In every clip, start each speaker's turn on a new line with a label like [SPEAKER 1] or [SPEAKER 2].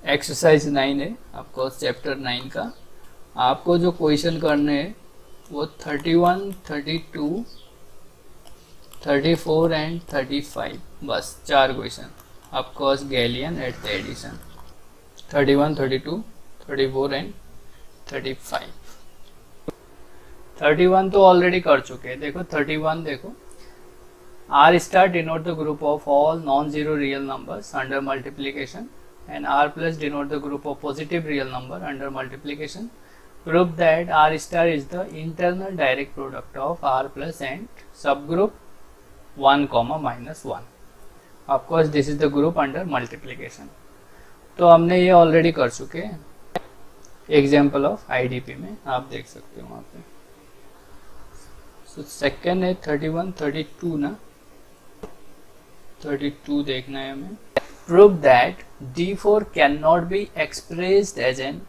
[SPEAKER 1] Exercise 9 है आपको chapter 9 का। आपको जो क्वेश्चन करने हैं वो 31, 32, 34 एंड 35, बस 4 क्वेश्चन आपको Gallian at the edition 31, 32, 34 and 35। 31 तो ऑलरेडी कर चुके हैं। देखो 31 देखो, R star denote the group of all non-zero real numbers under multiplication and R plus denote the group of positive real number under multiplication. Prove that R star is the internal direct product of R plus and subgroup 1, -1. Of course this is the group under multiplication. तो हमने ये already कर चुके हैं example of IDP में, आप देख सकते हो वहाँ पे। So सेकेंड है 31, 32 ना, 32 देखना है हमें। Prove that D4 cannot be expressed as an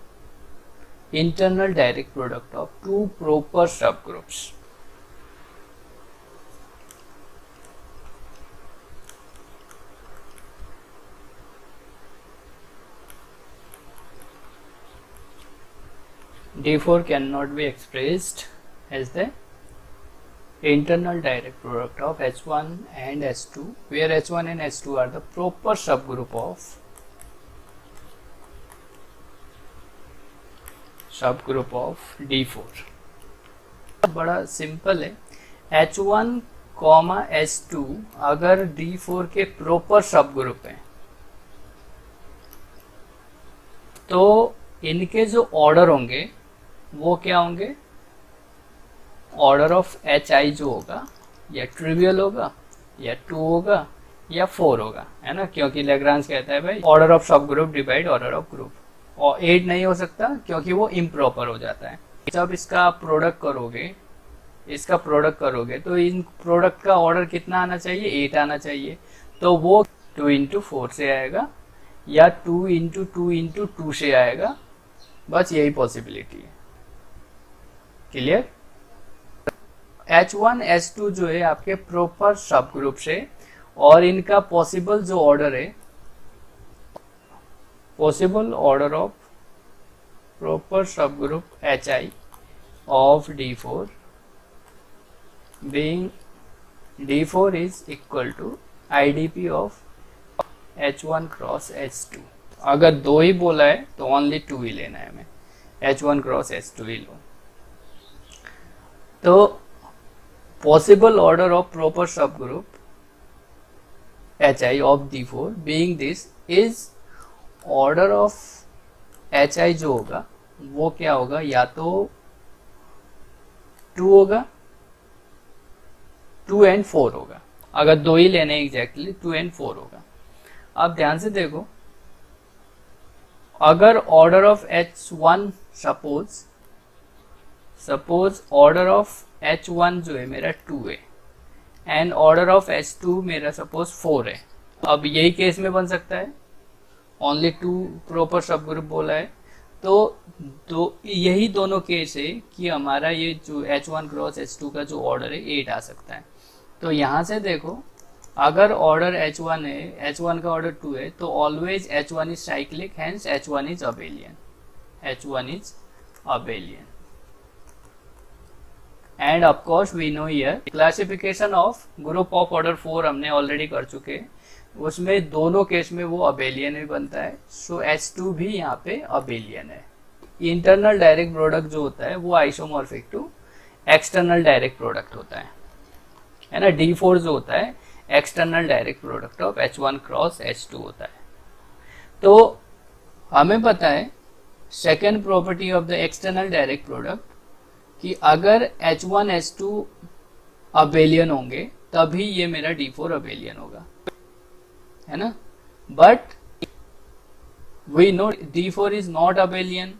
[SPEAKER 1] internal direct product of two proper subgroups. D4 cannot be expressed as the internal direct product of H1 and H2, where H1 and H2 are the proper subgroup of D4। बड़ा simple है। H1, H2 अगर D4 के proper subgroup हैं तो इनके जो order होंगे वो क्या होंगे, ऑर्डर ऑफ HI जो होगा या ट्रिवियल होगा या 2 होगा या 4 होगा, है ना, क्योंकि लैग्रांज कहता है भाई ऑर्डर ऑफ सब group divide order of group, और 8 नहीं हो सकता क्योंकि वो इम्प्रॉपर हो जाता है। जब इसका प्रोडक्ट करोगे तो इन प्रोडक्ट का ऑर्डर कितना आना चाहिए, 8 आना चाहिए। तो वो 2 इंटू 4 से आएगा या 2 इंटू 2 इंटू 2 से आएगा, बस यही पॉसिबिलिटी है। क्लियर। H1, H2 जो है आपके प्रॉपर सब ग्रुप से, और इनका पॉसिबल जो ऑर्डर है, पॉसिबल ऑर्डर ऑफ प्रॉपर सब group HI of D4 being D4 is equal to IDP of H1 cross H2। अगर 2 ही बोला है तो ओनली 2 ही लेना है हमें, H1 क्रॉस H2 ही लो। तो possible order of proper subgroup HI of D4 being this is order of HI जो होगा वो क्या होगा, या तो 2 होगा, 2 and 4 होगा। अगर 2 ही लेने एग्जैक्टली 2 and 4 होगा। अब ध्यान से देखो, अगर order of H1 suppose order of H1 जो है मेरा 2 है एंड ऑर्डर ऑफ H2 मेरा सपोज 4 है। अब यही केस में बन सकता है, ओनली 2 प्रॉपर सब ग्रुप बोला है, तो यही दोनों केस है कि हमारा ये जो H1 क्रॉस H2 का जो ऑर्डर है 8 आ सकता है। तो यहाँ से देखो, अगर ऑर्डर H1 है, H1 का ऑर्डर 2 है, तो always H1 is cyclic, hence H1 is abelian, H1 is abelian. And of course we know here classification of group of order 4 हमने ऑलरेडी कर चुके हैं, उसमें दोनों केस में वो अबेलियन भी बनता है। सो H2 भी यहाँ पे अबेलियन है। इंटरनल डायरेक्ट प्रोडक्ट जो होता है वो isomorphic to external direct product होता है ना। D4 जो होता है external direct product of H1 cross H2 होता है। तो हमें पता है second property of the external direct product कि अगर H1, H2 अबेलियन होंगे तभी ये मेरा D4 अबेलियन होगा, है ना। But we know D4 is not abelian,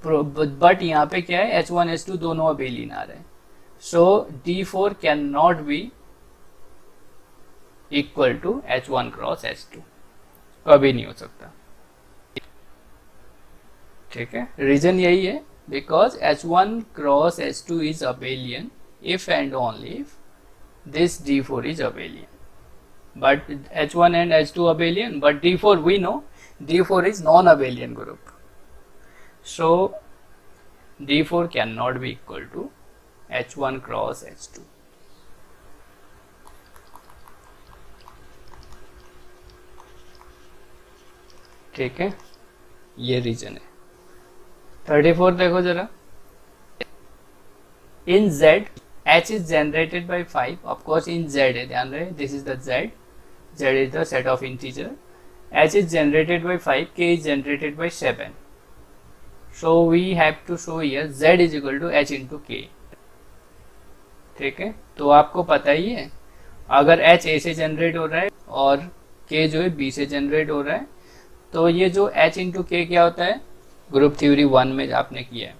[SPEAKER 1] but यहाँ पे क्या है, H1, H2 दोनों अबेलियन आ रहे हैं। So D4 can not be equal to H1 cross H2, कभी नहीं हो सकता। ठीक है, रीजन यही है, because H1 cross H2 is abelian if and only if this D4 is abelian। but H1 and H2 abelian, but D4 we know D4 is non-abelian group, so D4 cannot be equal to H1 cross H2. ठीक है, ये reason है। 34 देखो जरा, इन Z H is generated by 5, of course in Z है, ध्यान रहे, this is the Z is the set of integer, H is generated by 5, K is generated by 7, so we have to show here Z is equal to H into K। ठीक है, तो आपको पता ही है अगर H A से generate हो रहा है और K जो है B से जनरेट हो रहा है, तो ये जो H इंटू K क्या होता है, ग्रुप थ्योरी 1 में आपने किया है,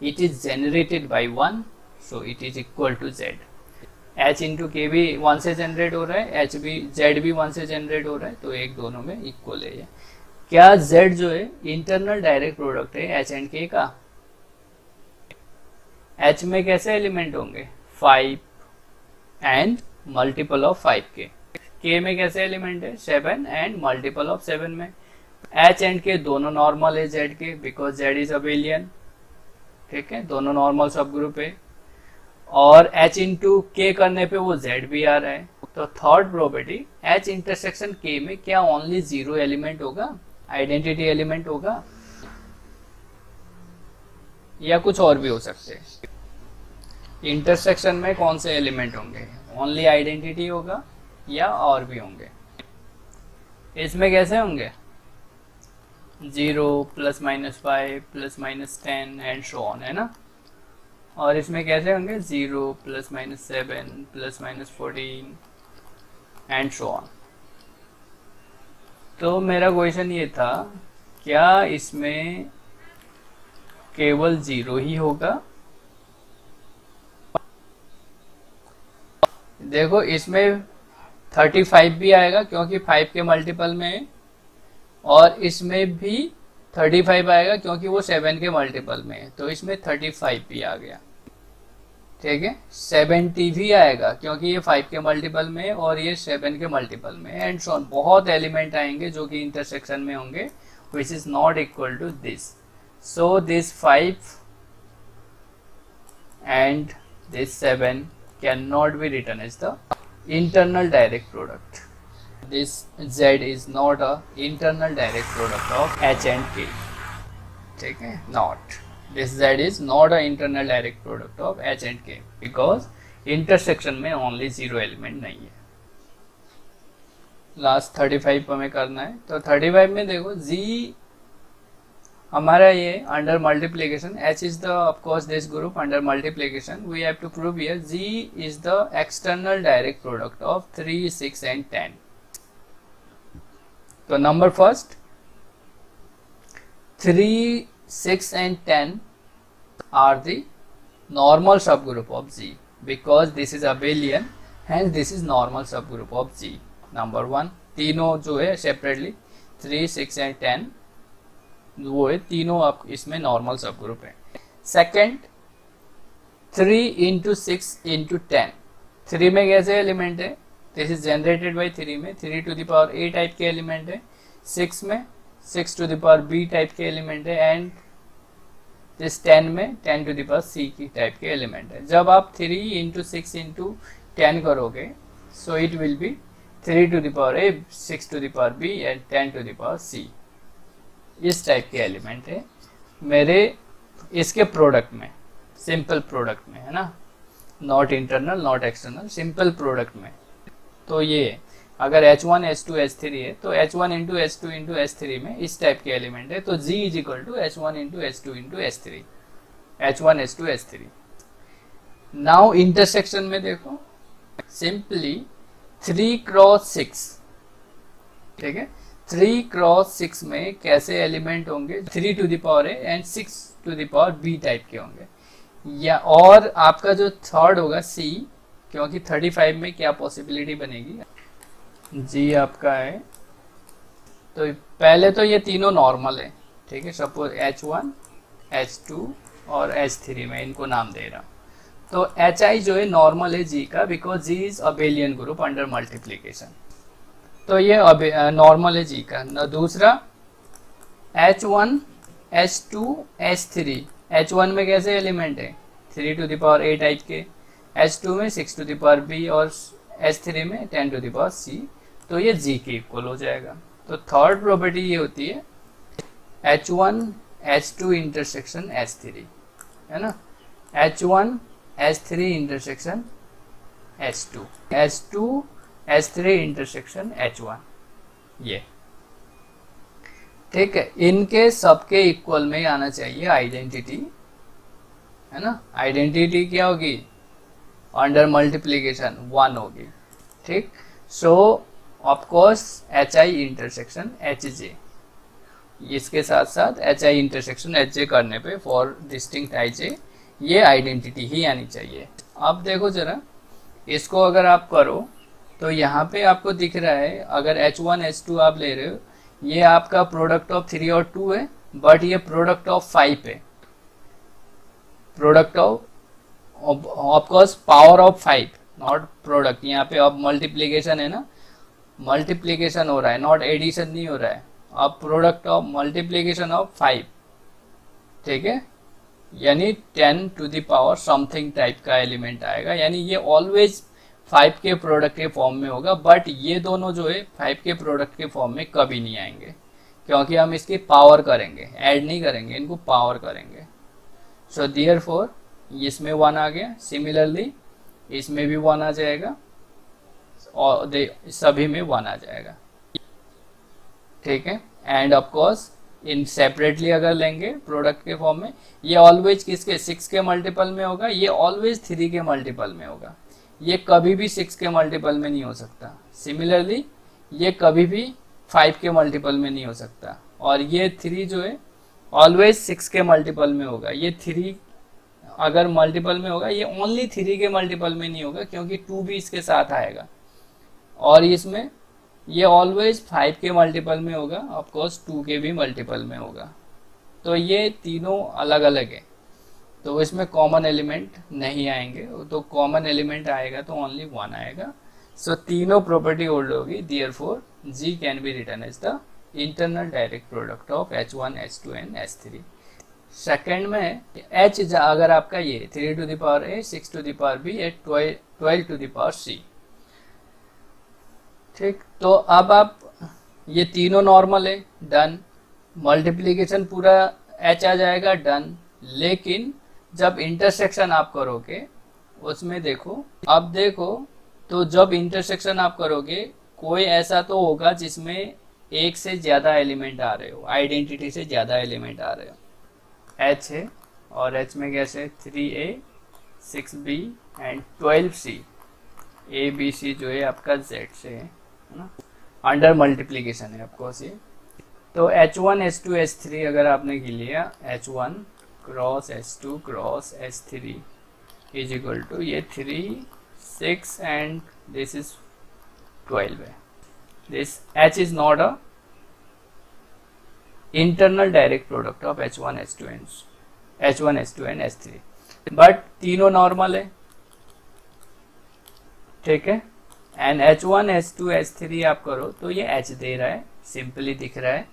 [SPEAKER 1] it is generated by 1, so it is equal to Z। H into K भी 1 से जनरेट हो रहा है, H भी Z भी 1 से जनरेट हो रहा है, तो एक दोनों में इक्वल है ये। क्या Z जो है इंटरनल डायरेक्ट प्रोडक्ट है H एंड K का? H में कैसे एलिमेंट होंगे, 5 एंड मल्टीपल ऑफ 5 के। K में कैसे एलिमेंट है, 7 एंड मल्टीपल ऑफ 7 में। H एंड K दोनों नॉर्मल है Z के, बिकॉज Z इज अबेलियन। ठीक है, दोनों नॉर्मल सब ग्रुप है, और H इंटू K करने पे वो Z भी आ रहा है। तो third property, H intersection K में क्या ओनली 0 एलिमेंट होगा, आइडेंटिटी एलिमेंट होगा, या कुछ और भी हो सकते हैं? इंटरसेक्शन में कौन से एलिमेंट होंगे, ओनली आइडेंटिटी होगा या और भी होंगे? इसमें कैसे होंगे, 0 plus minus 5 plus minus 10 and so on, है ना। और इसमें कैसे होंगे, 0 plus minus 7 plus minus 14 and so on. तो मेरा क्वेश्चन ये था, क्या इसमें केवल 0 ही होगा? देखो इसमें 35 भी आएगा क्योंकि 5 के मल्टीपल में है, और इसमें भी 35 आएगा क्योंकि वो 7 के मल्टीपल में है, तो इसमें 35 भी आ गया। ठीक है, 70 भी आएगा क्योंकि ये 5 के मल्टीपल में है और ये 7 के मल्टीपल में है, एंड सो ऑन। बहुत एलिमेंट आएंगे जो कि इंटरसेक्शन में होंगे, which is not equal to this. So this 5 and this 7 can not be written as the internal direct product. This Z is not a internal direct product of H and K. ठीक है, not. This Z is not a internal direct product of H and K because intersection में only 0 element नहीं है। Last 35 हमें करना है, तो 35 में देखो Z हमारा ये under multiplication, H is the of course this group under multiplication, we have to prove here Z is the external direct product of 3, 6 and 10. तो number first, 3, 6 and 10 are the normal subgroup of Z because this is abelian, hence this is normal subgroup of Z. Number 1, तीनों जो है separately 3, 6 and 10 वो है, तीनों आप इसमें normal सब ग्रुप है। सेकंड, 3 इंटू 6 इंटू 10, 3 में कैसे एलिमेंट है, दिस इज जनरेटेड बाई 3 में 3 to the power A type के एलिमेंट है, 6 में 6 to the power B type के एलिमेंट है, एंड दिस 10 में 10 टू द पावर C की टाइप के एलिमेंट है। जब आप 3 इंटू 6 इंटू 10 करोगे, so it will be 3 to the power A, 6 to the power B and 10 to the power C। इस टाइप के एलिमेंट है मेरे इसके प्रोडक्ट में, सिंपल प्रोडक्ट में, है ना, not internal not external, simple product में। तो ये अगर H1 H2 H3 है तो H1 into H2 into H3 में इस टाइप के एलिमेंट है, तो G is equal to H1 into H2 into H3, H1 H2 H3। Now intersection में देखो, सिंपली 3 क्रॉस 6, ठीक है, 3 क्रॉस 6 में कैसे एलिमेंट होंगे, 3 to the power A and 6 to the power B type के होंगे, या और आपका जो थर्ड होगा C, क्योंकि 35 में क्या पॉसिबिलिटी बनेगी, G आपका है, तो पहले तो ये तीनों नॉर्मल है, ठीक है, सपोज H1 H2 और H3 में इनको नाम दे रहा हूँ, तो एच आई जो है नॉर्मल है जी का, because G is abelian group under multiplication, तो ये नॉर्मल है जी का। दूसरा H1 H2 H3, H1 में कैसे एलिमेंट है 3 टाइप के, H2 में 6 और H3 में 10 तो ये G के इक्वल हो जाएगा। तो थर्ड प्रॉपर्टी ये होती है H1 H2 इंटरसेक्शन H3, है ना, H1 H3 intersection H2, H2 H3 intersection H1, ये ठीक है। इनके सबके इक्वल में आना चाहिए आइडेंटिटी, है ना। आइडेंटिटी क्या होगी अंडर मल्टीप्लीकेशन 1 होगी, ठीक। सो of course H I intersection H J, इसके साथ साथ H I intersection H J करने पे फॉर डिस्टिंक्ट आई जे ये आइडेंटिटी ही आनी चाहिए। अब देखो जरा इसको अगर आप करो तो यहाँ पे आपको दिख रहा है अगर H1 H2 आप ले रहे हो, ये आपका प्रोडक्ट ऑफ 3 और 2 है, बट ये प्रोडक्ट ऑफ 5 है, product of course power of 5 not product. यहाँ पे अब मल्टीप्लीकेशन है ना, मल्टीप्लीकेशन हो रहा है, नॉट एडिशन नहीं हो रहा है। अब प्रोडक्ट ऑफ मल्टीप्लीकेशन ऑफ 5, ठीक है, यानी 10 to the power something type का एलिमेंट आएगा, यानी ये ऑलवेज 5 के प्रोडक्ट के फॉर्म में होगा, बट ये दोनों जो है 5 के प्रोडक्ट के फॉर्म में कभी नहीं आएंगे, क्योंकि हम इसकी पावर करेंगे, ऐड नहीं करेंगे, इनको पावर करेंगे। सो देयरफॉर इसमें 1 आ गया, सिमिलरली इसमें भी 1 आ जाएगा और सभी में 1 आ जाएगा, ठीक है। And of course in separately अगर लेंगे प्रोडक्ट के फॉर्म में, ये ऑलवेज किसके 6 के मल्टीपल में होगा, ये ऑलवेज 3 के मल्टीपल में होगा, ये कभी भी 6 के मल्टीपल में नहीं हो सकता। सिमिलरली ये कभी भी 5 के मल्टीपल में नहीं हो सकता, और ये 3 जो है ऑलवेज 6 के मल्टीपल में होगा। ये 3 अगर मल्टीपल में होगा, ये ओनली 3 के मल्टीपल में नहीं होगा, क्योंकि 2 भी इसके साथ आएगा, और इसमें ये ऑलवेज 5 के मल्टीपल में होगा, ऑफ कोर्स 2 के भी मल्टीपल में होगा। तो ये तीनों अलग अलग है, तो इसमें कॉमन एलिमेंट नहीं आएंगे, तो कॉमन एलिमेंट आएगा तो ओनली 1 आएगा। सो तीनों प्रॉपर्टी होल्ड होगी, therefore G can be written as the internal direct product of H1 H2 and H3। Second में H अगर आपका ये 3 to the power A 6 to the power B 12 to the power C, ठीक। तो अब आप ये तीनों नॉर्मल है, डन, मल्टीप्लीकेशन पूरा H आ जाएगा, डन। लेकिन जब इंटरसेक्शन आप करोगे उसमें देखो, अब देखो तो जब इंटरसेक्शन आप करोगे कोई ऐसा तो होगा जिसमें एक से ज्यादा एलिमेंट आ रहे हो, आइडेंटिटी से ज्यादा एलिमेंट आ रहे हो। H है और H में कैसे 3A 6B and 12C, A B C जो है आपका Z से है ना, अंडर मल्टीप्लीकेशन है आपको ये। तो H1 H2 H3 अगर आपने लिया H1 cross H2 cross H3 is equal to ये 3 6 एंड दिस इज 12 है। This H is not a internal direct product of H1 H2 and H3, but तीनों नॉर्मल है, ठीक है। एंड H1 H2 H3 आप करो तो ये H दे रहा है, सिंपली दिख रहा है।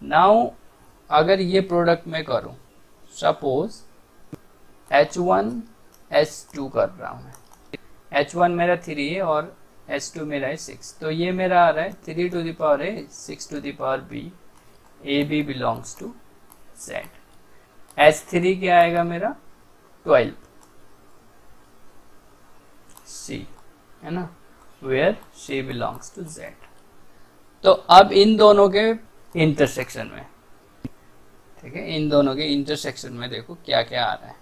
[SPEAKER 1] नाउ अगर ये प्रोडक्ट में करूं, सपोज H1 H2 कर रहा हूं, H1 मेरा 3 है और H2 मेरा है 6, तो ये मेरा आ रहा है 3 to the power A 6 to the power B, AB belongs to Z। H3 क्या आएगा मेरा 12 C, है ना, where C belongs to Z। तो अब इन दोनों के इंटरसेक्शन में, ठीक है, इन दोनों के इंटरसेक्शन में देखो क्या क्या आ रहा है।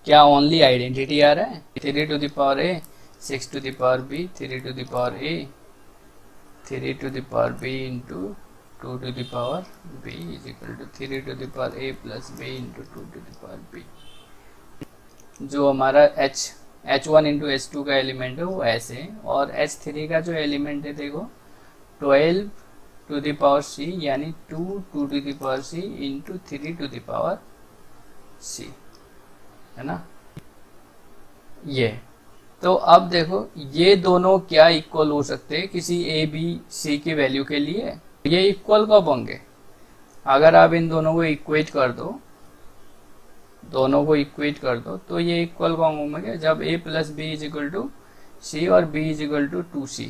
[SPEAKER 1] क्या ओनली आइडेंटिटी आ रहा है 3 to the power A 6 to the power B 3 to the power A 3 to the power B into 2 to the power B is equal to 3 to the power A plus B into 2 to the power B। जो हमारा H1 into H2 का element है वो ऐसे है, और H3 का जो एलिमेंट है देखो 12 टू द पावर C यानी 2 to the power C into 3 to the power C, है ना। ये। तो अब देखो ये दोनों क्या इक्वल हो सकते हैं किसी ए बी सी की वैल्यू के लिए? ये इक्वल कब होंगे? अगर आप इन दोनों को इक्वेट कर दो, तो ये इक्वल कब होंगे? जब a plus B is equal to C और b is equal to 2c।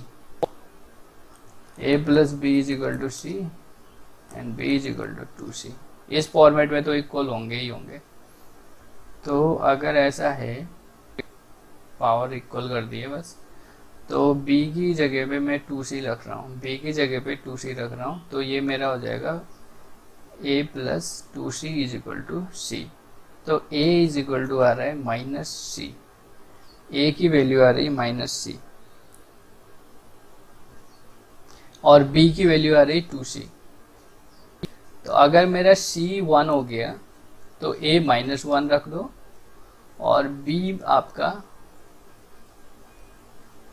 [SPEAKER 1] a plus B is equal to C and b is equal to 2c। इस फॉर्मेट में तो इक्वल होंगे ही होंगे। तो अगर ऐसा है, पावर इक्वल कर दिए बस, तो b की जगह पे मैं 2c रख रहा हूँ, b की जगह पे 2c रख रहा हूँ, तो ये मेरा हो जाएगा a plus 2c is equal to C. तो a इज इक्वल टू आ रहा है माइनस सी, a की वैल्यू आ रही है माइनस सी और b की वैल्यू आ रही है 2c। तो अगर मेरा c 1 हो गया तो a माइनस 1 रख दो और b आपका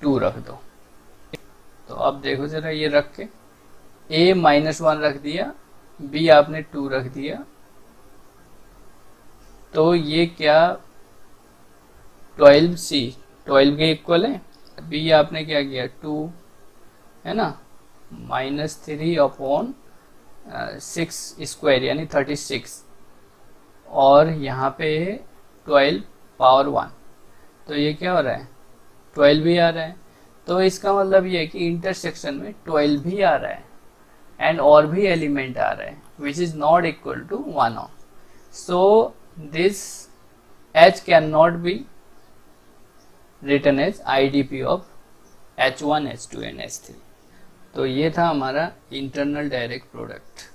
[SPEAKER 1] 2 रख दो। तो अब देखो जरा ये रख के a माइनस 1 रख दिया, b आपने 2 रख दिया, तो ये क्या 12c 12 के इक्वल है। b आपने क्या किया 2 है ना, माइनस 3 अपॉन 6 स्क्वायर यानी 36 और यहाँ पे 12 पावर 1, तो ये क्या हो रहा है 12 भी आ रहा है। तो इसका मतलब ये है कि इंटरसेक्शन में 12 भी आ रहा है एंड और भी एलिमेंट आ रहा है which is not equal to 1 on. So this h can not be written as IDP of H1 H2 and H3। तो ये था हमारा इंटरनल डायरेक्ट प्रोडक्ट।